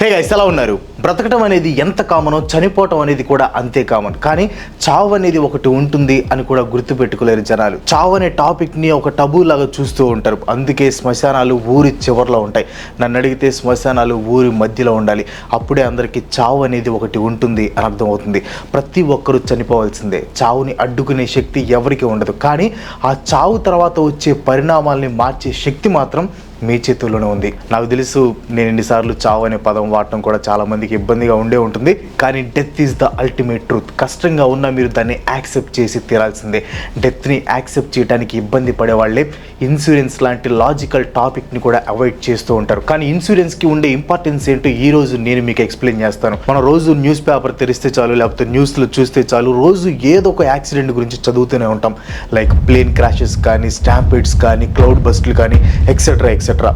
Hey guys, ఎలా ఉన్నారు? బ్రతకటం అనేది ఎంత కామనో చనిపోవటం అనేది కూడా అంతే కామన్. కానీ చావు అనేది ఒకటి ఉంటుంది అని కూడా గుర్తుపెట్టుకోలేరు జనాలు. చావు అనే టాపిక్ని ఒక టబూ లాగా చూస్తూ ఉంటారు. అందుకే శ్మశానాలు ఊరి చివరిలో ఉంటాయి. నన్ను అడిగితే శ్మశానాలు ఊరి మధ్యలో ఉండాలి. అప్పుడే అందరికీ చావు అనేది ఒకటి ఉంటుంది అని అర్థమవుతుంది. ప్రతి ఒక్కరూ చనిపోవాల్సిందే. చావుని అడ్డుకునే శక్తి ఎవరికి ఉండదు. కానీ ఆ చావు తర్వాత వచ్చే పరిణామాల్ని మార్చే శక్తి మాత్రం మీ చేతుల్లోనే ఉంది. నాకు తెలుసు, నేను ఎన్నిసార్లు చావు అనే పదం వాడటం కూడా చాలా మందికి ఇబ్బందిగా ఉండే ఉంటుంది. కానీ death is the ultimate truth. కష్టంగా ఉన్నా మీరు దాన్ని యాక్సెప్ట్ చేసి తీరాల్సిందే. డెత్ని యాక్సెప్ట్ చేయడానికి ఇబ్బంది పడే వాళ్ళే ఇన్సూరెన్స్ లాంటి లాజికల్ టాపిక్ని కూడా అవాయిడ్ చేస్తూ ఉంటారు. కానీ ఇన్సూరెన్స్కి ఉండే ఇంపార్టెన్స్ ఏంటో ఈ రోజు నేను మీకు ఎక్స్ప్లెయిన్ చేస్తాను. మనం రోజు న్యూస్ పేపర్ తెరిస్తే చాలు, లేకపోతే న్యూస్లో చూస్తే చాలు, రోజు ఏదో ఒక యాక్సిడెంట్ గురించి చదువుతూనే ఉంటాం. లైక్ ప్లేన్ క్రాషెస్ కానీ, స్టాంపీడ్స్ కానీ, క్లౌడ్ బస్ట్లు కానీ, ఎక్సెట్రా.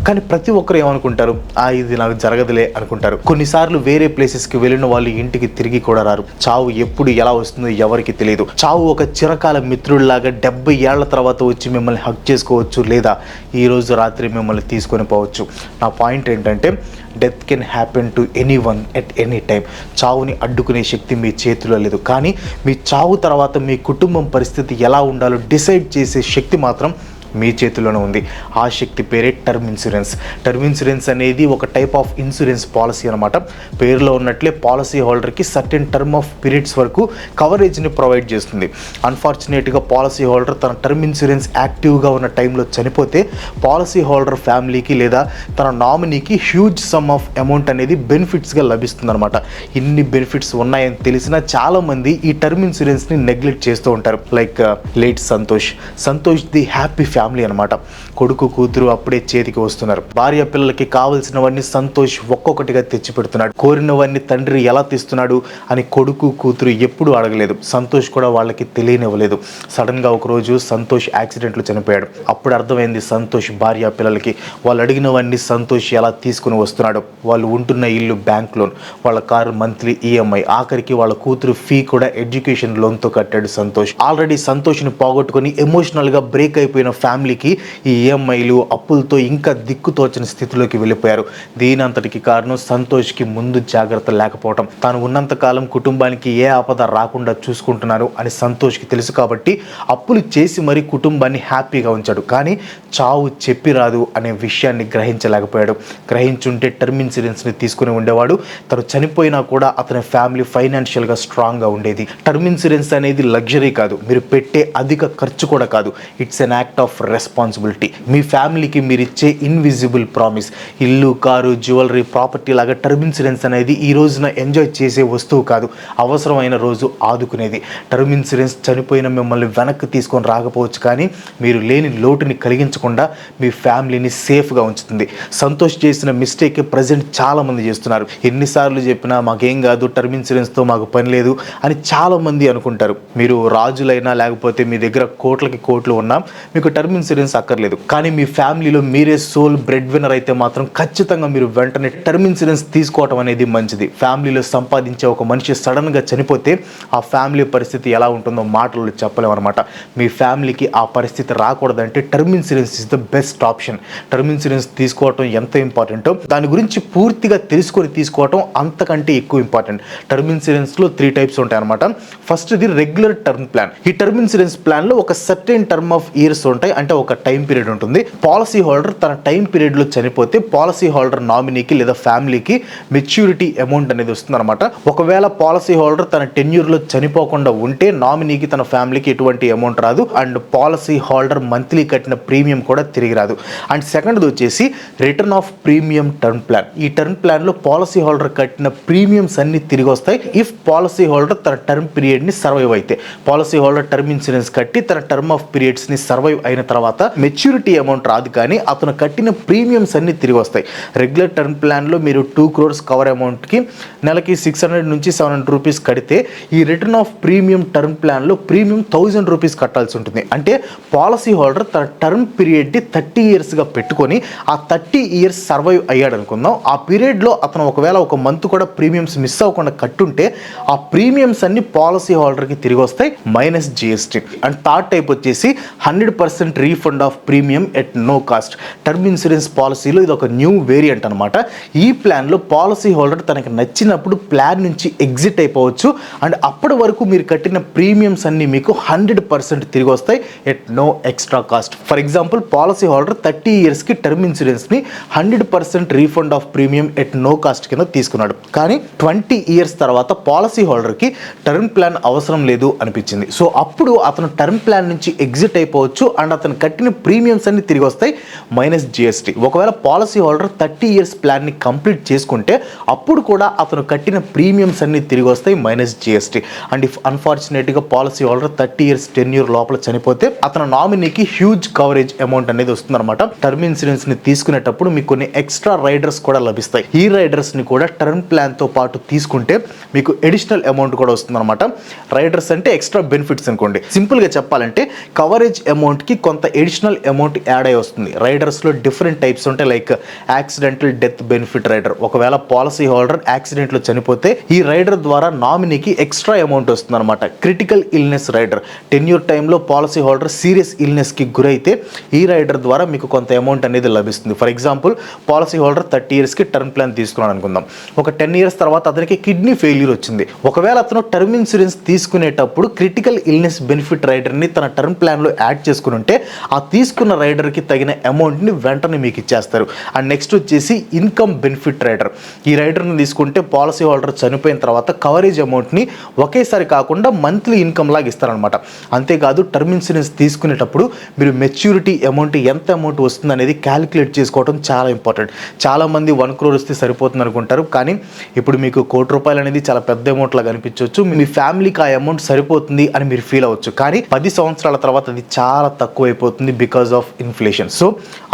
కానీ ప్రతి ఒక్కరు ఏమనుకుంటారు, ఇది నాకు జరగదులే అనుకుంటారు. కొన్నిసార్లు వేరే ప్లేసెస్కి వెళ్ళిన వాళ్ళు ఇంటికి తిరిగి కూడా రారు. చావు ఎప్పుడు ఎలా వస్తుందో ఎవరికి తెలియదు. చావు ఒక చిరకాల మిత్రుడిలాగా 70 ఏళ్ల తర్వాత వచ్చి మిమ్మల్ని హక్ చేసుకోవచ్చు, లేదా ఈ రోజు రాత్రి మిమ్మల్ని తీసుకొని పోవచ్చు. నా పాయింట్ ఏంటంటే, death can happen to anyone at any time. చావుని అడ్డుకునే శక్తి మీ చేతిలో లేదు. కానీ మీ చావు తర్వాత మీ కుటుంబం పరిస్థితి ఎలా ఉండాలో డిసైడ్ చేసే శక్తి మాత్రం మీ చేతిలోనే ఉంది. ఆ శక్తి పేరే టర్మ్ ఇన్సూరెన్స్. టర్మ్ ఇన్సూరెన్స్ అనేది ఒక టైప్ ఆఫ్ ఇన్సూరెన్స్ పాలసీ అనమాట. పేరులో ఉన్నట్లే పాలసీ హోల్డర్కి సర్టెన్ టర్మ్ ఆఫ్ పీరియడ్స్ వరకు కవరేజ్ని ప్రొవైడ్ చేస్తుంది. అన్ఫార్చునేట్గా పాలసీ హోల్డర్ తన టర్మ్ ఇన్సూరెన్స్ యాక్టివ్గా ఉన్న టైంలో చనిపోతే పాలసీ హోల్డర్ ఫ్యామిలీకి లేదా తన నామినీకి హ్యూజ్ సమ్ ఆఫ్ అమౌంట్ అనేది బెనిఫిట్స్గా లభిస్తుంది అనమాట. ఇన్ని బెనిఫిట్స్ ఉన్నాయని తెలిసినా చాలామంది ఈ టర్మ్ ఇన్సూరెన్స్ని నెగ్లెక్ట్ చేస్తూ ఉంటారు. Like late Santosh the happy family అనమాట. కొడుకు కూతురు అప్పుడే చేతికి వస్తున్నారు. భార్య పిల్లలకి కావలసినవన్నీ సంతోష్ ఒక్కొక్కటిగా తెచ్చి పెడుతున్నాడు. కోరినవన్నీ తండ్రి ఎలా తెస్తున్నాడు అని కొడుకు కూతురు ఎప్పుడూ అడగలేదు. సంతోష్ కూడా వాళ్ళకి తెలియనివ్వలేదు. సడన్గా ఒకరోజు సంతోష్ యాక్సిడెంట్లో చనిపోయాడు. అప్పుడు అర్థమైంది సంతోష్ భార్య పిల్లలకి వాళ్ళు అడిగినవన్నీ సంతోష్ ఎలా తీసుకుని వస్తున్నాడు. వాళ్ళు ఉంటున్న ఇల్లు బ్యాంక్ లోన్, వాళ్ళ కారు మంత్లీ ఈఎంఐ, ఆఖరికి వాళ్ళ కూతురు ఫీ కూడా ఎడ్యుకేషన్ లోన్తో కట్టాడు సంతోష్. ఆల్రెడీ సంతోష్ని పోగొట్టుకుని ఎమోషనల్గా బ్రేక్ అయిపోయిన ఫ్యామిలీకి ఈ ఈఎంఐలు అప్పులతో ఇంకా దిక్కుతోచని స్థితిలోకి వెళ్ళిపోయారు. దీనంతటికి కారణం సంతోష్కి ముందు జాగ్రత్త లేకపోవడం. తాను ఉన్నంతకాలం కుటుంబానికి ఏ ఆపద రాకుండా చూసుకుంటున్నారు అని సంతోష్కి తెలుసు. కాబట్టి అప్పులు చేసి మరీ కుటుంబాన్ని హ్యాపీగా ఉంచాడు. కానీ చావు చెప్పి రాదు అనే విషయాన్ని గ్రహించలేకపోయాడు. గ్రహించుంటే టర్మ్ ఇన్సూరెన్స్ని తీసుకుని ఉండేవాడు. తను చనిపోయినా కూడా అతని ఫ్యామిలీ ఫైనాన్షియల్గా స్ట్రాంగ్గా ఉండేది. టర్మ్ ఇన్సూరెన్స్ అనేది లగ్జరీ కాదు, మీరు పెట్టే అధిక ఖర్చు కూడా కాదు. It's an act of responsibility. మీ ఫ్యామిలీకి మీరు ఇచ్చే ఇన్విజిబుల్ ప్రామిస్. ఇల్లు, కారు, జ్యువెలరీ, ప్రాపర్టీ లాగా టర్మ్ ఇన్సూరెన్స్ అనేది ఈ రోజున ఎంజాయ్ చేసే వస్తువు కాదు, అవసరమైన రోజు ఆదుకునేది. టర్మ్ ఇన్సూరెన్స్ చనిపోయిన మిమ్మల్ని వెనక్కి తీసుకొని రాకపోవచ్చు, కానీ మీరు లేని లోటుని కలిగించకుండా మీ ఫ్యామిలీని సేఫ్గా ఉంచుతుంది. సంతోష్ చేసిన మిస్టేక్ ప్రజెంట్ చాలామంది చేస్తున్నారు. ఎన్నిసార్లు చెప్పినా మాకేం కాదు, టర్మ్ ఇన్సూరెన్స్తో మాకు పని లేదు అని చాలామంది అనుకుంటారు. మీరు రాజులైనా లేకపోతే మీ దగ్గర కోట్లకి కోట్లు ఉన్నా మీకు టర్మ్ ఇన్సూరెన్స్ అక్కర్లేదు. కానీ మీ ఫ్యామిలీలో మీరే సోల్ బ్రెడ్ విన్నర్ అయితే మాత్రం ఖచ్చితంగా మీరు వెంటనే టర్మ్ ఇన్సూరెన్స్ తీసుకోవటం అనేది మంచిది. ఫ్యామిలీలో సంపాదించే ఒక మనిషి సడన్గా చనిపోతే ఆ ఫ్యామిలీ పరిస్థితి ఎలా ఉంటుందో మాటలు చెప్పలేము అనమాట. మీ ఫ్యామిలీకి ఆ పరిస్థితి రాకూడదంటే term insurance is the best option. Term insurance తీసుకోవటం ఎంత ఇంపార్టెంటో దాని గురించి పూర్తిగా తెలుసుకొని తీసుకోవటం అంతకంటే ఎక్కువ ఇంపార్టెంట్. టర్మ్ ఇన్సూరెన్స్లో 3 టైప్స్ ఉంటాయి అనమాట. ఫస్ట్ ఇది రెగ్యులర్ టర్మ్ ప్లాన్. ఈ టర్మ్ ఇన్సూరెన్స్ ప్లాన్లో ఒక సర్టెన్ టర్మ్ ఆఫ్ ఇయర్స్ ఉంటాయి, అంటే ఒక టైం పీరియడ్ ఉంటుంది. పాలసీ హోల్డర్ తన టైం పీరియడ్లో చనిపోతే పాలసీ హోల్డర్ నామినీకి లేదా ఫ్యామిలీకి మెచ్యూరిటీ అమౌంట్ అనేది వస్తుంది అనమాట. ఒకవేళ పాలసీ హోల్డర్ తన టెన్యూర్లో చనిపోకుండా ఉంటే నామినీకి తన ఫ్యామిలీకి ఎటువంటి అమౌంట్ రాదు. అండ్ పాలసీ హోల్డర్ మంత్లీ కట్టిన ప్రీమియం కూడా తిరిగి రాదు. అండ్ సెకండ్ది వచ్చేసి return of premium term plan. ఈ టర్మ్ ప్లాన్లో పాలసీ హోల్డర్ కట్టిన ప్రీమియమ్స్ అన్ని తిరిగి వస్తాయి ఇఫ్ పాలసీ హోల్డర్ తన టర్మ్ పీరియడ్ని సర్వైవ్ అయితే. పాలసీ హోల్డర్ టర్మ్ ఇన్సూరెన్స్ కట్టి తన టర్మ్ ఆఫ్ పీరియడ్స్ని సర్వైవ్ అయిన తర్వాత మెచ్యూరిటీ అమౌంట్ రాదు, కానీ అతను కట్టిన ప్రీమియమ్స్ అన్ని తిరిగి వస్తాయి. రెగ్యులర్ టర్మ్ ప్లాన్లో మీరు 2 crores కవర్ అమౌంట్కి నెలకి 600 నుంచి 700 రూపీస్ కడితే, ఈ రిటర్న్ ఆఫ్ ప్రీమియం టర్మ్ ప్లాన్లో ప్రీమియం 1000 రూపీస్ కట్టాల్సి ఉంటుంది. అంటే పాలసీ హోల్డర్ తన టర్మ్ పీరియడ్ని 30 yearsగా పెట్టుకొని ఆ 30 years సర్వైవ్ అయ్యాడు అనుకుందాం. ఆ పీరియడ్లో అతను ఒకవేళ ఒక మంత్ కూడా ప్రీమియమ్స్ మిస్ అవ్వకుండా కట్టుంటే ఆ ప్రీమియమ్స్ అన్ని పాలసీ హోల్డర్కి తిరిగి వస్తాయి minus GST. And third type వచ్చేసి 100% refund of premium premium at no cost. Term insurance పాలసీలో ఇది ఒక న్యూ వేరియంట్ అనమాట. ఈ ప్లాన్లో పాలసీ హోల్డర్ తనకి నచ్చినప్పుడు ప్లాన్ నుంచి ఎగ్జిట్ అయిపోవచ్చు అండ్ అప్పటి వరకు మీరు కట్టిన ప్రీమియమ్స్ అన్ని మీకు 100% తిరిగి వస్తాయి at no extra cost. For example policy holder 30 yearsకి టర్మ్ ఇన్సూరెన్స్ని 100% refund of premium at no cost కింద తీసుకున్నాడు. కానీ 20 years తర్వాత పాలసీ హోల్డర్కి టర్మ్ ప్లాన్ అవసరం లేదు అనిపించింది. సో అప్పుడు అతను టర్మ్ ప్లాన్ నుంచి ఎగ్జిట్ అయిపోవచ్చు అండ్ అతను కట్టిన ప్రీమియమ్స్ అన్ని తిరిగి వస్తాయి మైనస్ జిఎస్టీ. ఒకవేళ పాలసీ హోల్డర్ 30 years ప్లాన్ని కంప్లీట్ చేసుకుంటే అప్పుడు కూడా అతను కట్టిన ప్రీమియమ్స్ అన్ని తిరిగి వస్తాయి మైనస్ జిఎస్టీ. అండ్ ఇఫ్ అన్ఫార్చునేట్గా పాలసీ హోల్డర్ 30 years టెన్యూర్ లోపల చనిపోతే అతను నామినీకి హ్యూజ్ కవరేజ్ అమౌంట్ అనేది వస్తుందన్నమాట. టర్మ్ ఇన్సూరెన్స్ ని తీసుకునేటప్పుడు మీకు కొన్ని ఎక్స్ట్రా రైడర్స్ కూడా లభిస్తాయి. ఈ రైడర్స్ ని కూడా టర్మ్ ప్లాన్ తో పాటు తీసుకుంటే మీకు అడిషనల్ అమౌంట్ కూడా వస్తుందన్నమాట. రైడర్స్ అంటే ఎక్స్ట్రా బెనిఫిట్స్ అనుకోండి. సింపుల్ గా చెప్పాలంటే కవరేజ్ అమౌంట్ కి కొంత అడిషనల్ అమౌంట్ యాడ్ అయి వస్తుంది. రైడర్స్ లో డిఫరెంట్ టైప్స్ ఉంటాయి. Like accidental death benefit rider. ఒకవేళ పాలసీ హోల్డర్ యాక్సిడెంట్ లో చనిపోతే ఈ రైడర్ ద్వారా నామినీకి ఎక్స్ట్రా అమౌంట్ వస్తుంది అనమాట. Critical illness rider. టెన్యూర్ టైంలో పాలసీ హోల్డర్ సీరియస్ ఇల్నెస్ కి గురైతే ఈ రైడర్ ద్వారా మీకు కొంత అమౌంట్ అనేది లభిస్తుంది. ఫర్ ఎగ్జాంపుల్ పాలసీ హోల్డర్ 30 yearsకి టర్మ్ ప్లాన్ తీసుకున్నాడు అనుకుందాం. ఒక 10 years తర్వాత అతనికి కిడ్నీ ఫెయిల్యూర్ వచ్చింది. ఒకవేళ అతను టర్మ్ ఇన్సూరెన్స్ తీసుకునేటప్పుడు క్రిటికల్ ఇల్నెస్ బెనిఫిట్ రైడర్ని తన టర్మ్ ప్లాన్లో యాడ్ చేసుకుని ఉంటే ఆ తీసుకున్న రైడర్కి తగిన అమౌంట్ని వెంటనే మీకు ఇచ్చేస్తారు. అండ్ నెక్స్ట్ వచ్చేసి ఇన్కమ్ బెనిఫిట్ రైడర్. ఈ రైడర్ని తీసుకుంటే పాలసీ హోల్డర్ చనిపోయిన తర్వాత కవరేజ్ అమౌంట్ని ఒకేసారి కాకుండా మంత్లీ ఇన్కమ్ లాగా ఇస్తారనమాట. అంతేకాదు టర్మ్ ఇన్సూరెన్స్ తీసుకునేటప్పుడు మీరు మెచ్యూరిటీ అమౌంట్ ఎంత అమౌంట్ వస్తుంది అనేది క్యాలిక్యులేట్ చేసుకోవడం చాలా ఇంపార్టెంట్. చాలామంది 1 crore వస్తే సరిపోతుంది అనుకుంటారు. కానీ ఇప్పుడు మీకు ₹1 అనేది చాలా పెద్ద అమౌంట్ లాగా అనిపించవచ్చు. మీ ఫ్యామిలీకి ఆ అమౌంట్ సరిపోతుంది అని మీరు ఫీల్ అవ్వచ్చు. కానీ 10 సంవత్సరాల తర్వాత అది చాలా తక్కువ అయిపోతుంది బికాస్ ఆఫ్ ఇన్ఫ్లేషన్. సో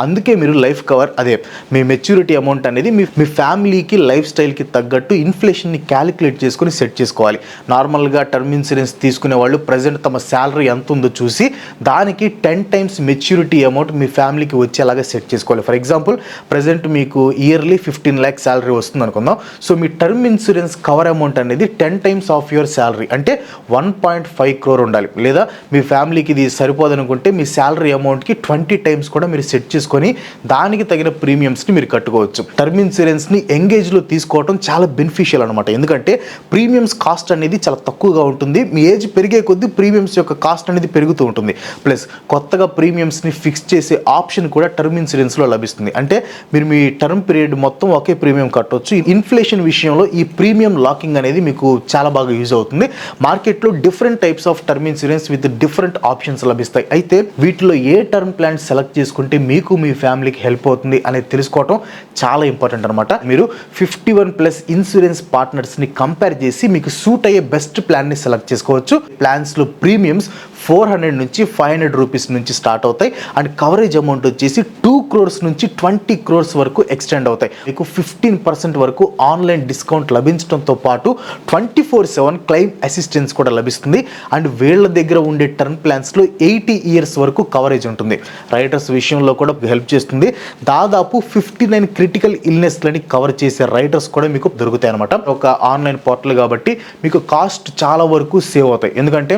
అందుకే మీరు లైఫ్ కవర్ అదే మీ మెచ్యూరిటీ అమౌంట్ అనేది మీ ఫ్యామిలీకి లైఫ్ స్టైల్కి తగ్గట్టు ఇన్ఫ్లేషన్ని క్యాలిక్యులేట్ చేసుకుని సెట్ చేసుకోవాలి. నార్మల్గా టర్మ్ ఇన్సూరెన్స్ తీసుకునే వాళ్ళు ప్రజెంట్ తమ శాలరీ ఎంత ఉందో చూసి దానికి 10 times మెచ్యూరిటీ అమౌంట్ మీ ఫ్యామిలీకి వచ్చేలాగా సెట్ చేసుకోవాలి. ఫర్ ఎగ్జాంపుల్ ప్రజెంట్ మీకు ఇయర్లీ 15 lakhs శాలరీ వస్తుంది అనుకుందాం. సో మీ టర్మ్ ఇన్సూరెన్స్ కవర్ అమౌంట్ అనేది 10 times ఆఫ్ యువర్ శాలరీ అంటే 1.5 crore ఉండాలి. లేదా మీ ఫ్యామిలీకి ఇది సరిపోదనుకుంటే మీ శాలరీ అమౌంట్కి 20 times కూడా మీరు సెట్ చేసుకొని దానికి తగిన ప్రీమియమ్స్ని మీరు కట్టుకోవచ్చు. టర్మ్ ఇన్సూరెన్స్ని ఎంగేజ్లో తీసుకోవడం చాలా బెనిఫిషియల్ అనమాట. ఎందుకంటే ప్రీమియమ్స్ కాస్ట్ అనేది చాలా తక్కువగా ఉంటుంది. మీ ఏజ్ పెరిగే కొద్దీ ప్రీమియమ్స్ యొక్క కాస్ట్ అనేది పెరుగుతూ ఉంటుంది. ప్లస్ కొత్తగా ప్రీమియమ్స్ని ఫిక్స్ చేసే ఆప్షన్ కూడా టర్మ్ ఇన్సూరెన్స్లో లభిస్తుంది. అంటే మీరు మీ టర్మ్ పీరియడ్ మొత్తం ఒకే ప్రీమియం కట్టవచ్చు. ఇన్ఫ్లేషన్ విషయంలో ఈ ప్రీమియం లాకింగ్ అనేది మీకు చాలా బాగా యూజ్ అవుతుంది. మార్కెట్లో different types of term insurance with different options లభిస్తాయి. అయితే వీటిలో ఏ టర్మ్ ప్లాన్ సెలెక్ట్ చేసుకుంటే మీకు మీ ఫ్యామిలీకి హెల్ప్ అవుతుంది అనేది తెలుసుకోవడం చాలా ఇంపార్టెంట్ అనమాట. మీరు 51+ ఇన్సూరెన్స్ పార్ట్నర్స్ని కంపేర్ చేసి మీకు సూట్ అయ్యే బెస్ట్ ప్లాన్ని సెలెక్ట్ చేసుకోవచ్చు. ప్లాన్స్లో ప్రీమియమ్స్ 400 నుంచి 500 రూపీస్ నుంచి స్టార్ట్ అవుతాయి. అండ్ కవరేజ్ అమౌంట్ వచ్చేసి 2 crores నుంచి 20 crores వరకు ఎక్స్టెండ్ అవుతాయి. మీకు 15% వరకు ఆన్లైన్ డిస్కౌంట్ లభించడంతో పాటు 24/7 క్లెయిమ్ అసిస్టెన్స్ కూడా లభిస్తుంది. అండ్ వీళ్ళ దగ్గర ఉండే టర్మ్ ప్లాన్స్లో 80 years వరకు కవరేజ్ ఉంటుంది. రైడర్స్ విషయంలో కూడా హెల్ప్ చేస్తుంది. దాదాపు 59 క్రిటికల్ ఇల్నెస్లని కవర్ చేసే రైడర్స్ కూడా మీకు దొరుకుతాయి అనమాట. ఒక ఆన్లైన్ పోర్టల్ కాబట్టి మీకు కాస్ట్ చాలా వరకు సేవ్ అవుతాయి. ఎందుకంటే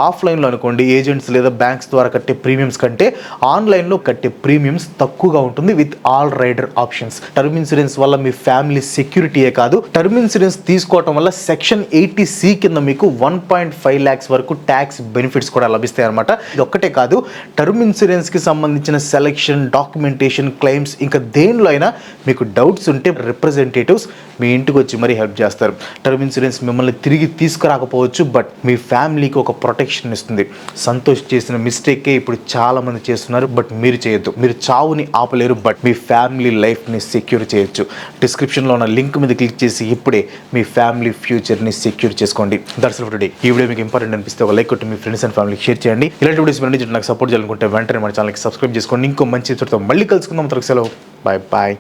ఆఫ్లైన్లో అనుకోండి ఏజెంట్స్ లేదా బ్యాంక్స్ ద్వారా కట్టే ప్రీమియమ్స్ కంటే ఆన్లైన్లో కట్టే ప్రీమియమ్స్ తక్కువగా ఉంటుంది with all rider options. Term insurance వల్ల మీ ఫ్యామిలీ సెక్యూరిటీయే కాదు, టర్మ్ ఇన్సూరెన్స్ తీసుకోవడం వల్ల సెక్షన్ 80C కింద మీకు 1.5 lakhs వరకు ట్యాక్స్ బెనిఫిట్స్ కూడా లభిస్తాయి అనమాట. ఇది ఒక్కటే కాదు, టర్మ్ ఇన్సూరెన్స్కి సంబంధించిన సెలెక్షన్, డాక్యుమెంటేషన్, క్లెయిమ్స్ ఇంకా దేనిలో అయినా మీకు డౌట్స్ ఉంటే రిప్రజెంటేటివ్స్ మీ ఇంటికి వచ్చి మరీ హెల్ప్ చేస్తారు. టర్మ్ ఇన్సూరెన్స్ మిమ్మల్ని తిరిగి తీసుకురాకపోవచ్చు, బట్ మీ ఫ్యామిలీకి ఒక ప్రొటెక్షన్ ఇస్తుంది. సంతోష్ చేసిన మిస్టేకే ఇప్పుడు చాలా మంది చేస్తున్నారు, బట్ మీరు చేయొద్దు. మీరు చావుని ఆపలేరు, బట్ మీ ఫ్యామిలీ లైఫ్ని సెక్యూర్ చేయొచ్చు. డిస్క్రిప్షన్లో ఉన్న లింక్ మీద క్లిక్ చేసి ఇప్పుడే మీ ఫ్యామిలీ ఫ్యూచర్ని సెక్యూర్ చేసుకోండి. That's all for today. ఈ వీడియో మీకు ఇంపార్టెంట్ అనిపిస్తే ఒక లైక్ కొట్టి మీ ఫ్రెండ్స్ అండ్ ఫ్యామిలీకి షేర్ చేయండి. ఇలాంటి వీడియోస్ నాకు సపోర్ట్ చేయాలనుకుంటే వెంటనే మన ఛానల్కి సబ్స్క్రైబ్ చేసుకోండి. ఇంకో మంచి ఎపిసోడ్తో మళ్ళీ కలుసుకుందాం. సెలవు. Bye bye.